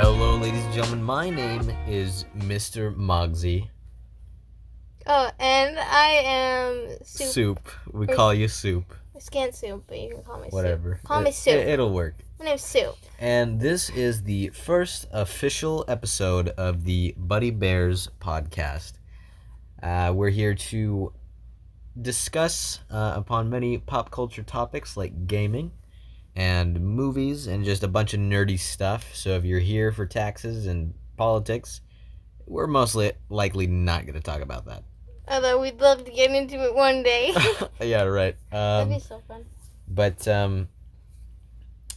Hello, ladies and gentlemen. My name is Mr. Mogsy. Oh, and I am Soup. Soup. We call you Soup. Scant Soup, but you can call me Whatever. Soup. Call me Soup. It'll work. My name's Soup. And this is the first official episode of the BuddyBears podcast. We're here to discuss upon many pop culture topics like gaming and movies and just a bunch of nerdy stuff. So if you're here for taxes and politics, we're mostly likely not going to talk about that. Although we'd love to get into it one day. Yeah, right. That'd be so fun. But,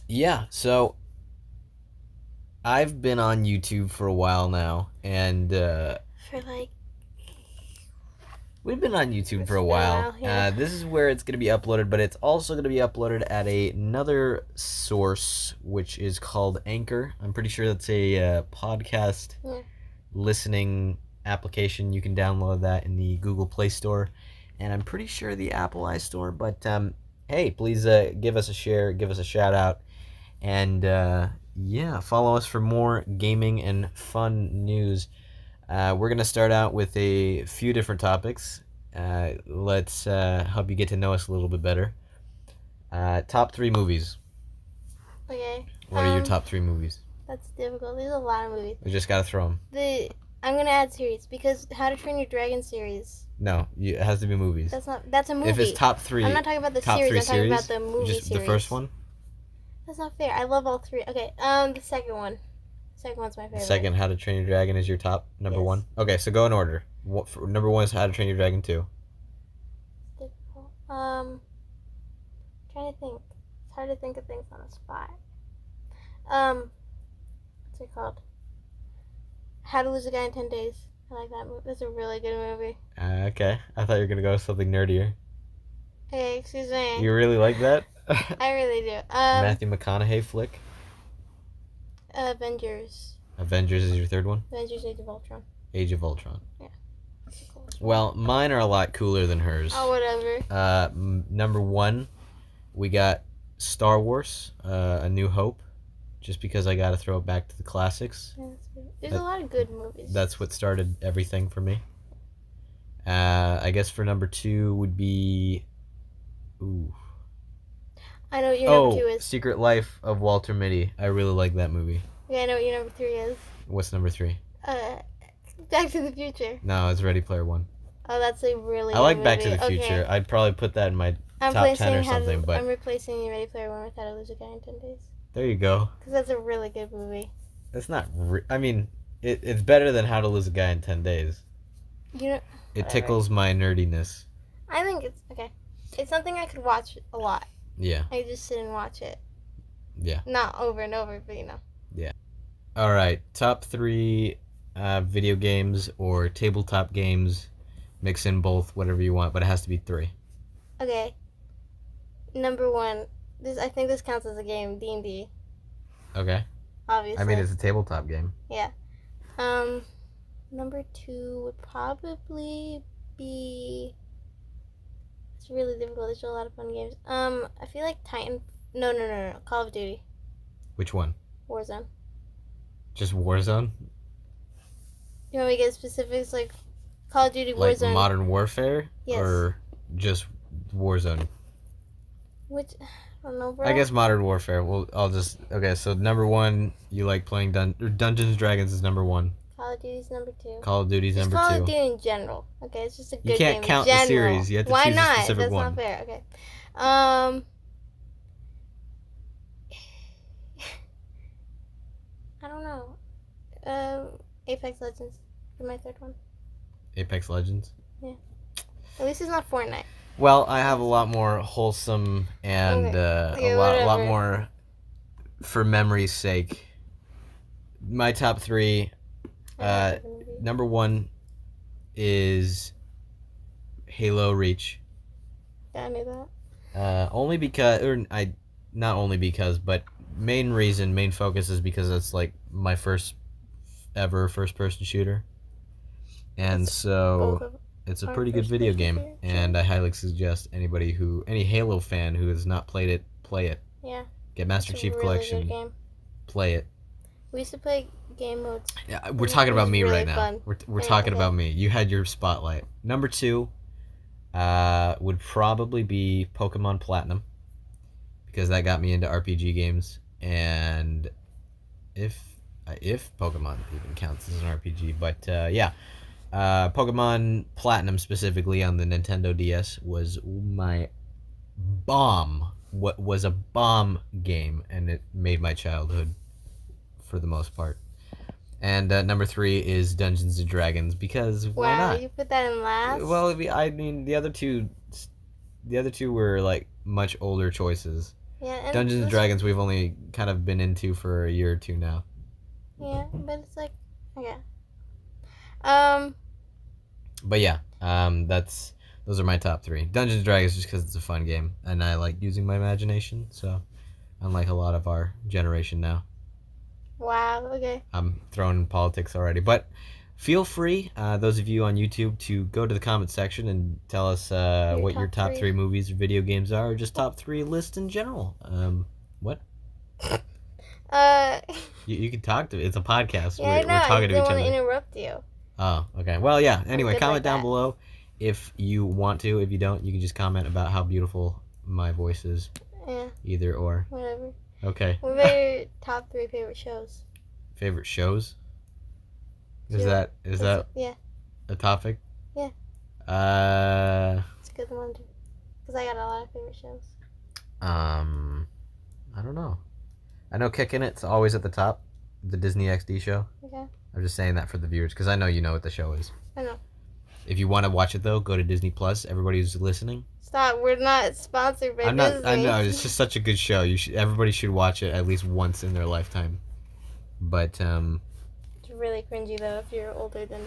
yeah, so I've been on YouTube for a while now, and we've been on YouTube for a while. Yeah. This is where it's going to be uploaded, but it's also going to be uploaded at another source, which is called Anchor. I'm pretty sure that's a podcast listening application. You can download that in the Google Play Store, and I'm pretty sure the Apple iStore. But hey, please give us a share, give us a shout out, and yeah, follow us for more gaming and fun news. We're gonna start out with a few different topics. Let's help you get to know us a little bit better. Top 3 movies. Okay. What are your top 3 movies? That's difficult. There's a lot of movies. We just gotta throw them. I'm gonna add series because How to Train Your Dragon series. No, it has to be movies. That's a movie. If it's top 3, I'm not talking about the top series. 3 I'm talking about the movie just series. the first one. That's not fair. I love all 3. Okay. The second one. Second one's my favorite. Second, How to Train Your Dragon is your top number Yes. 1. Okay, so go in order. Number 1 is How to Train Your Dragon 2. Difficult. Trying to think. It's hard to think of things on the spot. What's it called? How to Lose a Guy in 10 Days. I like that movie. That's a really good movie. Okay, I thought you were gonna go with something nerdier. Hey, excuse me. You really like that? I really do. Matthew McConaughey flick. Avengers. Avengers is your third one. Avengers: Age of Ultron. Age of Ultron. Yeah. Well, mine are a lot cooler than hers. Oh, whatever. Number 1, we got Star Wars: A New Hope, just because I gotta throw it back to the classics. Yeah, there's a lot of good movies. That's what started everything for me. I guess for number 2 would be, I know what your number 2 is. Secret Life of Walter Mitty. I really like that movie. Yeah, I know what your number 3 is. What's number 3? Back to the Future. No, it's Ready Player One. Oh, that's a really. I like good Back movie. to the Future. Okay. I'd probably put that in my top 10 or something. But I'm replacing Ready Player One with How to Lose a Guy in 10 Days. There you go. Because that's a really good movie. That's not. I mean, it's better than How to Lose a Guy in 10 Days. It tickles my nerdiness. I think it's okay. It's something I could watch a lot. Yeah. I just sit and watch it. Yeah. Not over and over, but you know. Yeah. All right. Top 3 video games or tabletop games. Mix in both, whatever you want, but it has to be 3. Okay. Number 1. I think this counts as a game. D&D. Okay. Obviously. I mean, it's a tabletop game. Yeah. Number 2 would probably be. It's really difficult. There's a lot of fun games. I feel like No. Call of Duty. Which one? Warzone. Just Warzone? You want me to get specifics like Call of Duty Like Warzone? Modern Warfare? Yes. Or just Warzone? Which, I don't know, bro. I guess Modern Warfare. Well, I'll just... Okay, so number 1, you like playing Dungeons & Dragons is number 1. Call of Duty's number 2. Call of Duty's just number 2. Call of Duty in general. Okay, it's just a good game. You can't count in the general. series. You have to Why choose not? a specific That's one. not fair. Okay. I don't know. Apex Legends is my third one. Apex Legends? Yeah. At least it's not Fortnite. Well, I have a lot more wholesome and a lot more for memory's sake. My top 3. Number 1 is Halo Reach. Yeah, I knew that. Only because, not only because, but main focus is because it's like my first ever first-person shooter, and so it's a pretty good video game, and I highly suggest any Halo fan who has not played it, play it. Yeah. Get Master Chief Collection. Good game. Play it. We used to play game modes. Yeah, we're talking about me right now. Fun. We're talking about me. You had your spotlight. Number 2 would probably be Pokemon Platinum, because that got me into RPG games, and if Pokemon even counts as an RPG, but yeah, Pokemon Platinum specifically on the Nintendo DS was my bomb. What was a bomb game, and it made my childhood for the most part. And number 3 is Dungeons and Dragons, because why not? Wow, you put that in last? Well, I mean, the other two were like much older choices. Yeah, and Dungeons and Dragons we've only kind of been into for a year or two now. Yeah, but it's like, okay. But yeah, those are my top 3. Dungeons and Dragons just because it's a fun game, and I like using my imagination. So, unlike a lot of our generation now. Wow. Okay. I'm throwing in politics already, but feel free, those of you on YouTube, to go to the comment section and tell us what your top 3 movies or video games are, or just top 3 list in general. What? You can talk to me. It's a podcast. Yeah, I know. We're talking to each other. I don't want to interrupt you. Oh, okay. Well, yeah. Anyway, comment down below if you want to. If you don't, you can just comment about how beautiful my voice is. Yeah. Either or. Whatever. Okay. What about your top 3 favorite shows? Favorite shows? Is that yeah. a topic? Yeah. It's a good one too. Because I got a lot of favorite shows. I don't know. I know Kickin' It's always at the top, the Disney XD show. Okay. I'm just saying that for the viewers, because I know you know what the show is. I know. If you want to watch it, though, go to Disney Plus. Everybody who's listening. Stop. We're not sponsored by Disney. I know. It's just such a good show. Everybody should watch it at least once in their lifetime. But, It's really cringy, though, if you're older than...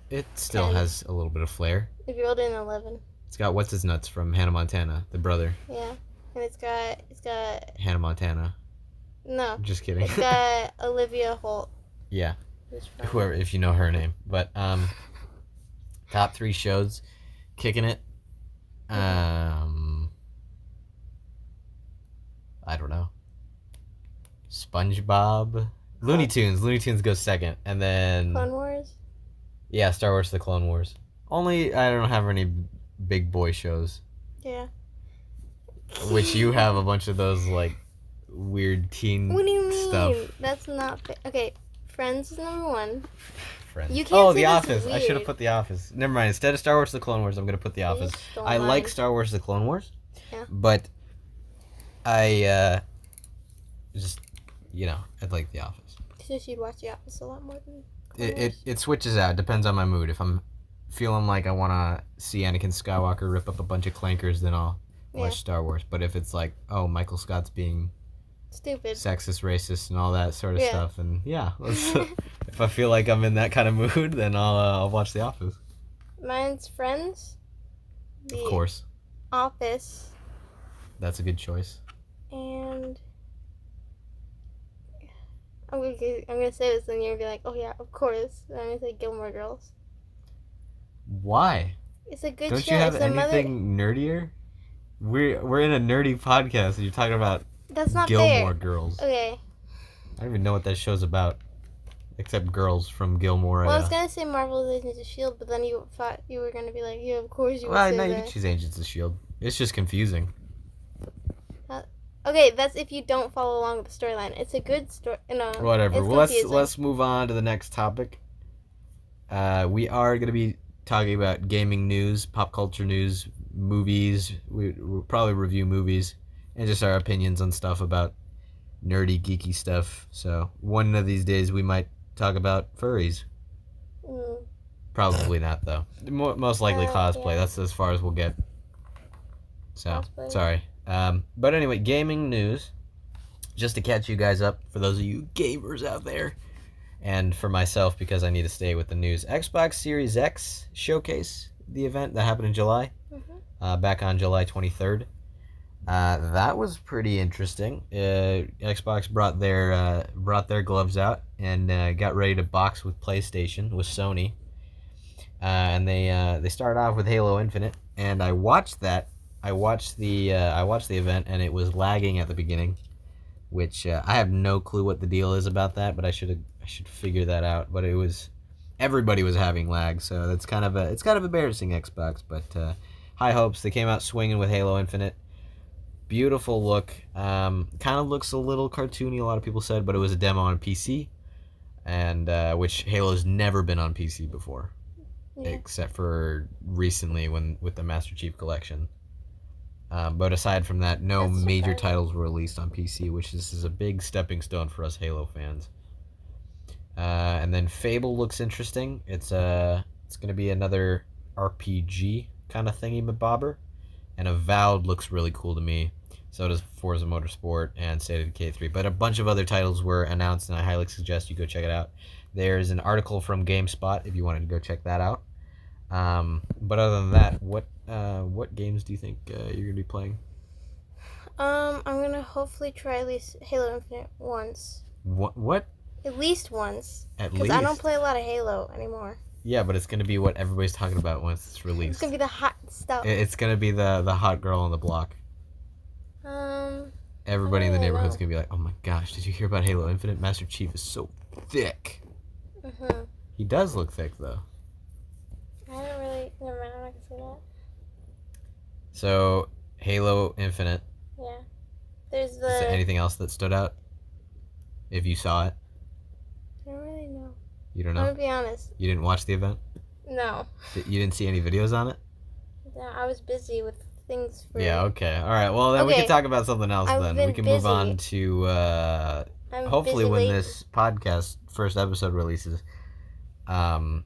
It still 10. has a little bit of flair. If you're older than 11. It's got What's-His-Nuts from Hannah Montana, the brother. Yeah. And it's got... Hannah Montana. No. Just kidding. It's got Olivia Holt. Yeah. Whoever, if you know her name. But, top 3 shows. Kicking It. I don't know. SpongeBob. Looney Tunes. Looney Tunes goes second. And then... Clone Wars? Yeah, Star Wars The Clone Wars. Only I don't have any big boy shows. Yeah. Which you have a bunch of those, like, weird teen What do you mean? stuff. That's not... Okay, Friends is number 1. Friends. You can't say The that's Office. weird. I should have put The Office. Never mind. Instead of Star Wars The Clone Wars, I'm going to put The Office. I like Star Wars The Clone Wars. Yeah. But I just, I'd like The Office. So you'd watch The Office a lot more than It switches out. Depends on my mood. If I'm feeling like I want to see Anakin Skywalker rip up a bunch of clankers, then I'll watch Star Wars. But if it's like, oh, Michael Scott's being stupid, sexist, racist, and all that sort of stuff, then if I feel like I'm in that kind of mood, then I'll watch The Office. Mine's Friends. Of course. Office. That's a good choice. And I'm gonna say this, and you're gonna be like, "Oh yeah, of course." And I'm gonna say Gilmore Girls. Why? It's a good Don't show. you have anything nerdier? We're in a nerdy podcast, and you're talking about Gilmore Girls. Okay. I don't even know what that show's about, except girls from Gilmore. Well, I was gonna say Marvel's Agents of S.H.I.E.L.D., but then you thought you were gonna be like, "Yeah, of course you would say that." You can choose Agents of S.H.I.E.L.D. It's just confusing. Okay, that's if you don't follow along with the storyline. It's a good story. No, whatever. Well, let's move on to the next topic. We are going to be talking about gaming news, pop culture news, movies. We'll probably review movies and just our opinions on stuff about nerdy, geeky stuff. So one of these days we might talk about furries. Probably not, though. Most likely cosplay. That's as far as we'll get. So, sorry. But anyway, gaming news. Just to catch you guys up, for those of you gamers out there, and for myself, because I need to stay with the news. Xbox Series X showcase, the event that happened in July, back on July 23rd. That was pretty interesting. Xbox brought their gloves out and got ready to box with PlayStation, with Sony. And they started off with Halo Infinite, and I watched that. I watched the event, and it was lagging at the beginning. which I have no clue what the deal is about that, but I should figure that out. But everybody was having lag, so that's kind of embarrassing, Xbox. But high hopes. They came out swinging with Halo Infinite. Beautiful look. Kind of looks a little cartoony, a lot of people said, but it was a demo on PC, and which Halo's never been on PC before, except for recently with the Master Chief Collection. But aside from that, no major titles were released on PC, which is a big stepping stone for us Halo fans. And then Fable looks interesting. It's going to be another RPG kind of thingy-mabobber. And Avowed looks really cool to me. So does Forza Motorsport and State of Decay 3. But a bunch of other titles were announced, and I highly suggest you go check it out. There's an article from GameSpot if you wanted to go check that out. But other than that, what games do you think you're gonna be playing? I'm gonna hopefully try at least Halo Infinite once. What? At least once. At least. Because I don't play a lot of Halo anymore. Yeah, but it's gonna be what everybody's talking about once it's released. It's gonna be the hot stuff. It's gonna be the hot girl on the block. Everybody in the neighborhood's gonna be like, "Oh my gosh, did you hear about Halo Infinite? Master Chief is so thick." He does look thick though. I don't really. Never mind. I'm not gonna say that. So, Halo Infinite. Yeah. There's the. Is there anything else that stood out? If you saw it. I don't really know. You don't know? I'm gonna be honest. You didn't watch the event? No. You didn't see any videos on it? No, I was busy with things for. Yeah, okay. Alright, well then we can talk about something else then. We can move on to, hopefully when this podcast first episode releases, Call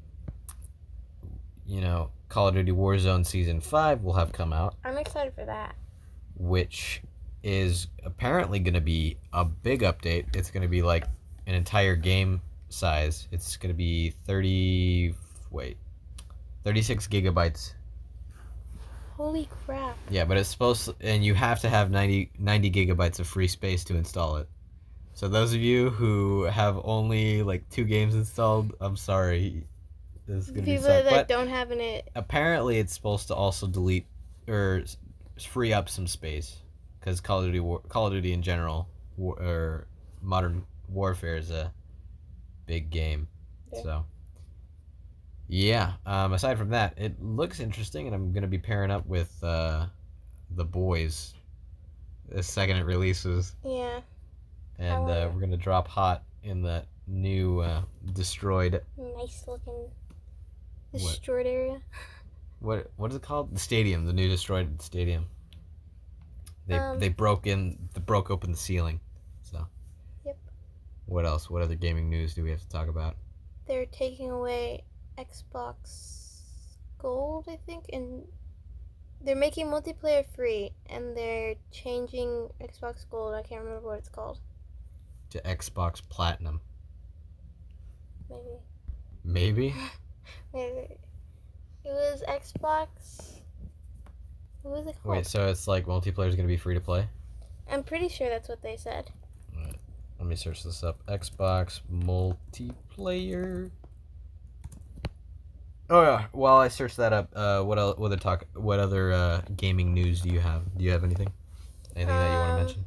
of Duty Warzone Season 5 will have come out. I'm excited for that. Which is apparently going to be a big update. It's going to be like an entire game size. It's going to be 36 gigabytes. Holy crap. Yeah, but it's supposed to, and you have to have 90 gigabytes of free space to install it. So those of you who have only like 2 games installed, I'm sorry. This is going to be sad. People that don't have it. Apparently it's supposed to also delete or free up some space, because Call of Duty in general, or Modern Warfare is a big game. Yeah. So yeah, aside from that, it looks interesting, and I'm gonna be pairing up with the boys the second it releases. Yeah. And we're gonna drop hot in the new destroyed. Nice looking destroyed area. What is it called? The stadium, the new destroyed stadium. They broke open the ceiling. So. Yep. What else? What other gaming news do we have to talk about? They're taking away Xbox Gold, I think, and they're making multiplayer free, and they're changing Xbox Gold. I can't remember what it's called. To Xbox Platinum. Maybe. Maybe? Maybe. It was Xbox. What was it called? Wait, so it's like multiplayer is going to be free to play? I'm pretty sure that's what they said. Alright, let me search this up. Xbox multiplayer. Oh yeah, while I search that up, what other gaming news do you have? Do you have anything? Anything that you want to mention?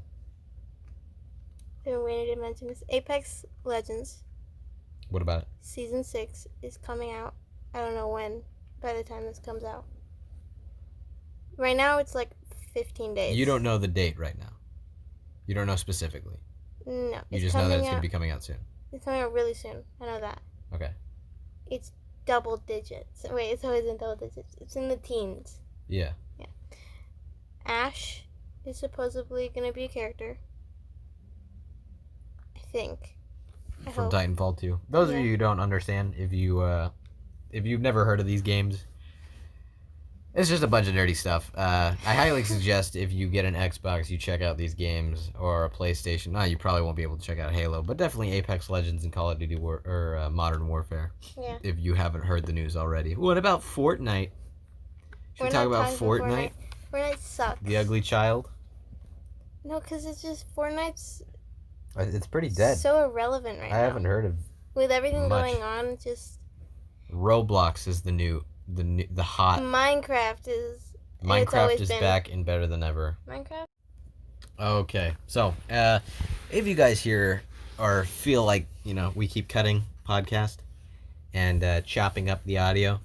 I've been waiting to mention this. Apex Legends. What about it? Season 6 is coming out. I don't know when, by the time this comes out. Right now, it's like 15 days. You don't know the date right now. You don't know specifically. No. You just know that it's going to be coming out soon. It's coming out really soon. I know that. Okay. It's double digits. Wait, it's always in double digits. It's in the teens. Yeah. Yeah. Ash is supposedly going to be a character. I think. From Titanfall 2. Those of you who don't understand, if you've never heard of these games, it's just a bunch of nerdy stuff. I highly suggest if you get an Xbox, you check out these games, or a PlayStation. No, you probably won't be able to check out Halo, but definitely Apex Legends and Call of Duty Modern Warfare. Yeah. If you haven't heard the news already. What about Fortnite? Should we talk about Fortnite? Fortnite sucks. The ugly child? No, because it's just Fortnite's... It's pretty dead. So irrelevant right now. I haven't heard of with everything much going on. Just Roblox is the hot. Minecraft is back and better than ever. Minecraft. Okay, so if you guys hear or feel like we keep cutting podcast and chopping up the audio,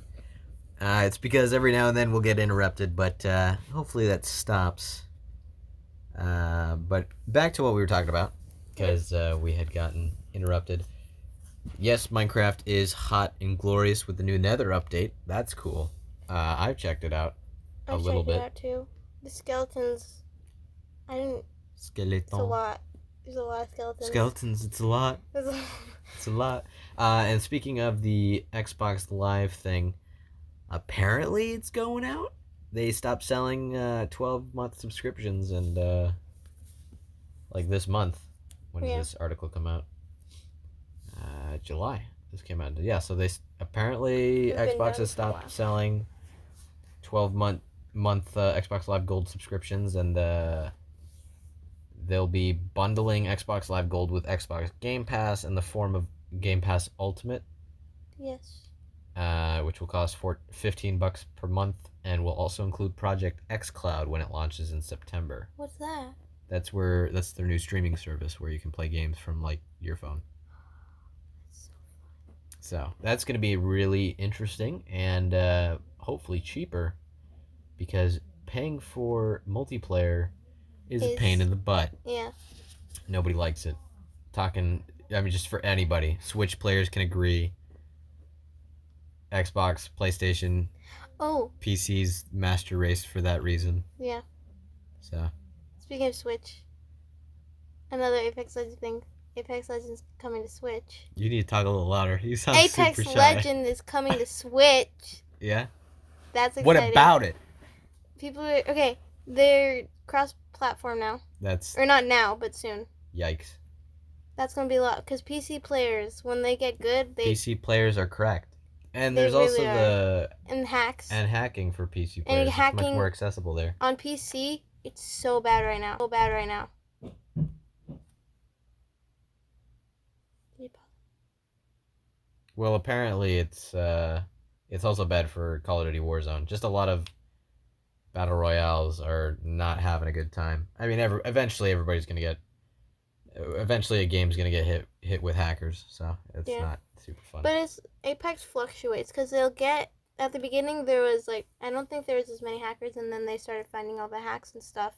it's because every now and then we'll get interrupted, but hopefully that stops. But back to what we were talking about, because we had gotten interrupted. Yes, Minecraft is hot and glorious with the new Nether update. That's cool. I've checked it out a little bit. I checked it out too. The skeletons, I didn't. Skeleton. It's a lot. There's a lot of skeletons. Skeletons, it's a lot. It's a lot. And speaking of the Xbox Live thing, apparently it's going out. They stopped selling 12-month subscriptions, and like this month, when did this article come out? July. This came out. Yeah, so they apparently Xbox has stopped selling 12-month Xbox Live Gold subscriptions, and they'll be bundling Xbox Live Gold with Xbox Game Pass in the form of Game Pass Ultimate. Yes. Which will cost $15 per month, and will also include Project xCloud when it launches in September. What's that? That's their new streaming service where you can play games from like your phone. So that's going to be really interesting and hopefully cheaper, because paying for multiplayer is a pain in the butt. Yeah. Nobody likes it. Just for anybody. Switch players can agree. Xbox, PlayStation, PC's master race for that reason. Yeah. So. Speaking of Switch, another Apex Legends thing. Apex Legends coming to Switch. You need to talk a little louder. You sound super shy. Apex Legends is coming to Switch. Yeah? That's exciting. What about it? They're cross-platform now. Or not now, but soon. Yikes. That's going to be a lot, because PC players, when they get good, PC players are cracked. And there's also and hacks. And hacking for PC players. And hacking, it's much more accessible there. On PC, it's so bad right now. Well, apparently it's also bad for Call of Duty Warzone. Just a lot of battle royales are not having a good time. I mean, eventually everybody's gonna get. Eventually, a game's gonna get hit with hackers, so it's not super fun. But Apex fluctuates, because they'll get at the beginning there was I don't think there was as many hackers, and then they started finding all the hacks and stuff,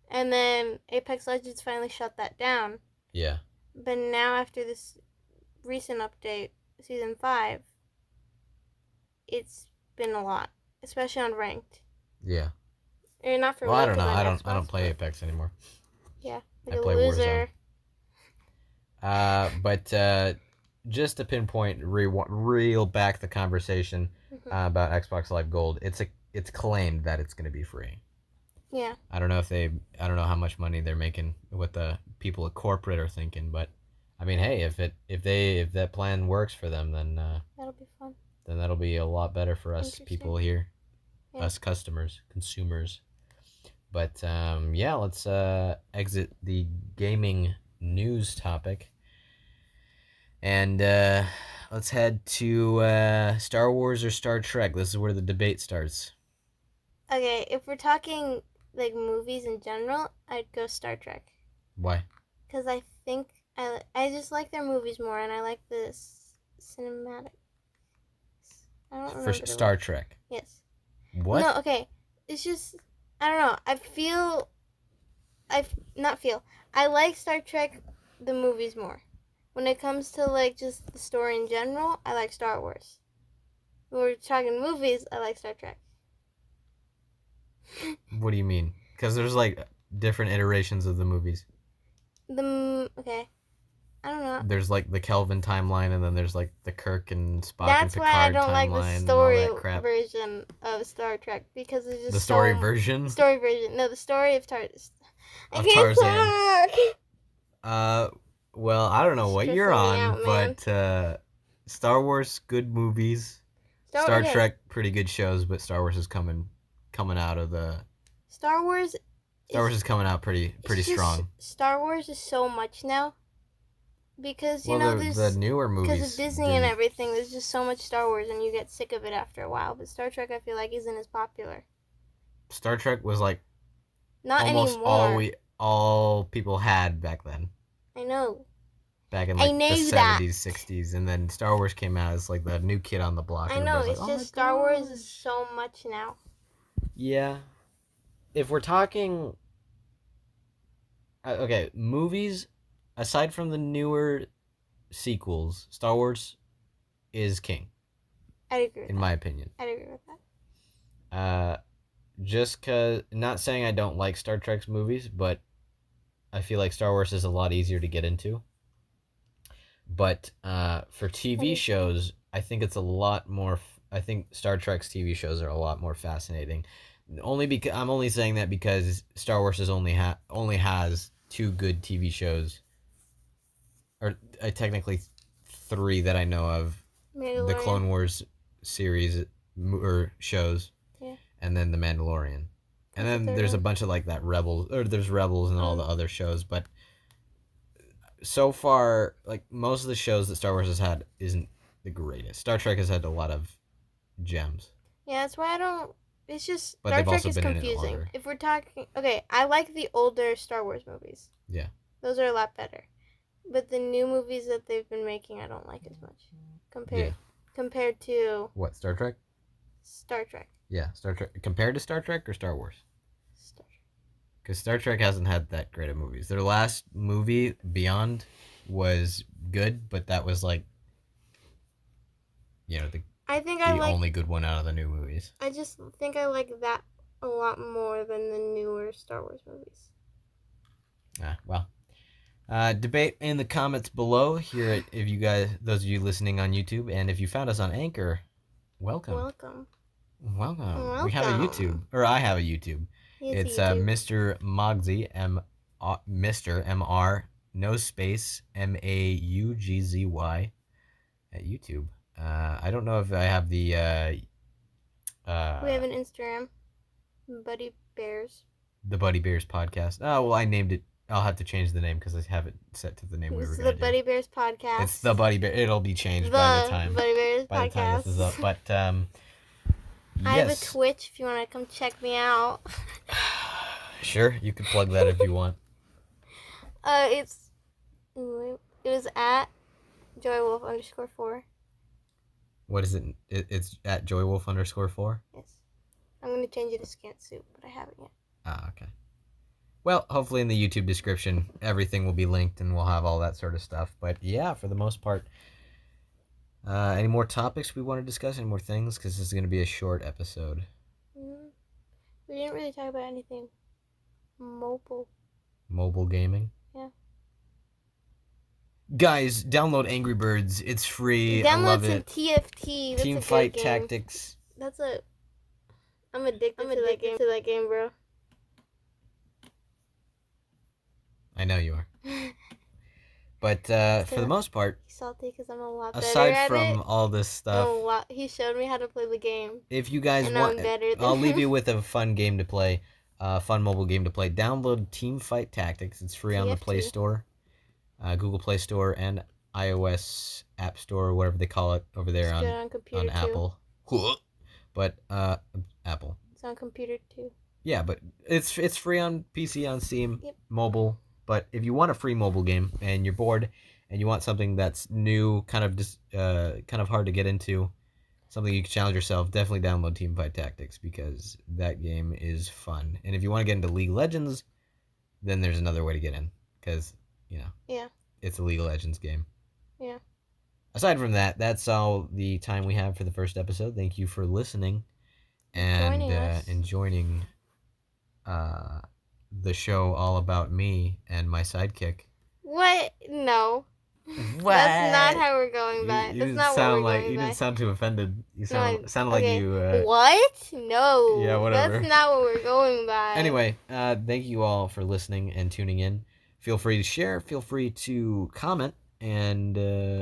and then Apex Legends finally shut that down. Yeah. But now after this recent update, Season 5, it's been a lot, especially on ranked. Yeah. Or not for me. Well, I don't know. I don't play Apex anymore. Yeah. I play loser. Warzone. But just to pinpoint, reel back the conversation about Xbox Live Gold, it's claimed that it's going to be free. Yeah. I don't know how much money they're making, what the people at corporate are thinking, but I mean, hey, if that plan works for them, then that'll be fun. Then that'll be a lot better for us people here, us customers, consumers. But let's exit the gaming news topic, and let's head to Star Wars or Star Trek. This is where the debate starts. Okay, if we're talking movies in general, I'd go Star Trek. Why? Because I think I just like their movies more, and I like the cinematic. I don't remember. For Star Trek. Yes. What? No, okay. It's just I don't know. I like Star Trek the movies more. When it comes to just the story in general, I like Star Wars. When we're talking movies, I like Star Trek. What do you mean? Because there's different iterations of the movies. Okay. I don't know. There's the Kelvin timeline, and then there's the Kirk and Spock and Picard timeline. That's why I don't like the story version of Star Trek, because it's just the story version. Story version. No, the story of Tarzan. I can't talk. Well, I don't know what you're on, but Star Wars, good movies. Star Trek, pretty good shows, but Star Wars is coming out of the. Star Wars is coming out pretty strong. Star Wars is so much now. Because there's the newer movies. Because of Disney and everything, there's just so much Star Wars, and you get sick of it after a while. But Star Trek, I feel isn't as popular. Star Trek was not almost anymore. all people had back then. I know. Back in I like the knew that. 70s, 60s, and then Star Wars came out as like the new kid on the block. I know. Everybody's It's like, just Star Wars is so much now. Yeah. If we're talking, okay, movies, aside from the newer sequels, Star Wars is king. I'd agree with in that. my opinion. I'd agree with that. Just cause, not saying I don't like Star Trek's movies, but I feel like Star Wars is a lot easier to get into. But for TV shows, I think it's a lot more. I think Star Trek's TV shows are a lot more fascinating. Only because I'm only saying that because Star Wars is only has two good TV shows, or technically three that I know of. The Clone Wars series or shows, yeah, and then The Mandalorian, and then there's a bunch of like that Rebels, or there's Rebels and all the other shows, but so far, like most of the shows that Star Wars has had isn't the greatest. Star Trek has had a lot of gems. Yeah, that's why I don't. It's just But Star they've Trek also is been in it confusing. longer. If we're talking, okay, I like the older Star Wars movies. Yeah. Those are a lot better. But the new movies that they've been making, I don't like as much compared to What, Star Trek? Star Trek. Yeah, Star Trek compared to Star Trek or Star Wars? Star Trek. Because Star Trek hasn't had that great of movies. Their last movie, Beyond, was good, but that was like, you know, the only good one out of the new movies. I just think I like that a lot more than the newer Star Wars movies. Well. Debate in the comments below here if you guys, those of you listening on YouTube, and if you found us on Anchor, welcome. Welcome. We have a YouTube, or I have a YouTube. It's Mr. Mogsy, Mr. MR, no space, MAUGZY at YouTube. I don't know if I have the. We have an Instagram, BuddyBears. The BuddyBears podcast. Oh well, I named it. I'll have to change the name because I have it set to the name we were going to do. It's the BuddyBears podcast. It's the BuddyBears. It'll be changed by the time BuddyBears this is up. But yes. I have a Twitch if you want to come check me out. Sure, you can plug that if you want. It was at JoyWolf_4. What is it? It's at JoyWolf_4? Yes. I'm going to change it to Scant Soup, but I haven't yet. Okay. Well, hopefully in the YouTube description, everything will be linked and we'll have all that sort of stuff. But yeah, for the most part, any more topics we want to discuss? Any more things? Because this is going to be a short episode. We didn't really talk about anything mobile. Mobile gaming? Yeah. Guys, download Angry Birds. It's free. I love it. TFT. That's Team Fight Tactics. I'm addicted to that game, bro. I know you are. But for the most part, salty because I'm a lot better aside from all this stuff, he showed me how to play the game. If you guys want, I'll leave you with a fun game to play, fun mobile game to play. Download Team Fight Tactics. It's free on the Play Store, Google Play Store, and iOS App Store, whatever they call it over there on Apple. But Apple. It's on computer too. Yeah, but it's free on PC, on Steam, mobile. But if you want a free mobile game and you're bored and you want something that's new, kind of hard to get into, something you can challenge yourself, definitely download Team Fight Tactics because that game is fun. And if you want to get into League of Legends, then there's another way to get in because, it's a League of Legends game. Yeah. Aside from that, that's all the time we have for the first episode. Thank you for listening and joining the show all about me and my sidekick. What? No. What? That's not how we're going by. That's not what we're going by. You didn't sound too offended. You sounded like you... What? No. Yeah, whatever. That's not what we're going by. Anyway, thank you all for listening and tuning in. Feel free to share. Feel free to comment. And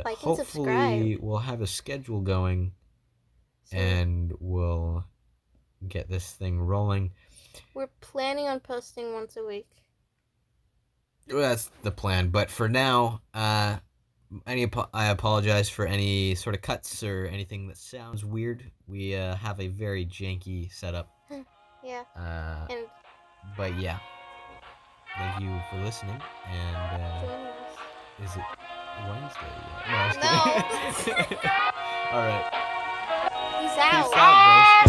hopefully we'll have a schedule going. And we'll get this thing rolling. We're planning on posting once a week. Well, that's the plan. But for now, I apologize for any sort of cuts or anything that sounds weird. We have a very janky setup. Yeah. But yeah, thank you for listening and joining us. Is it Wednesday yet? No, I was No. kidding. All right. Peace Peace out. out, bro.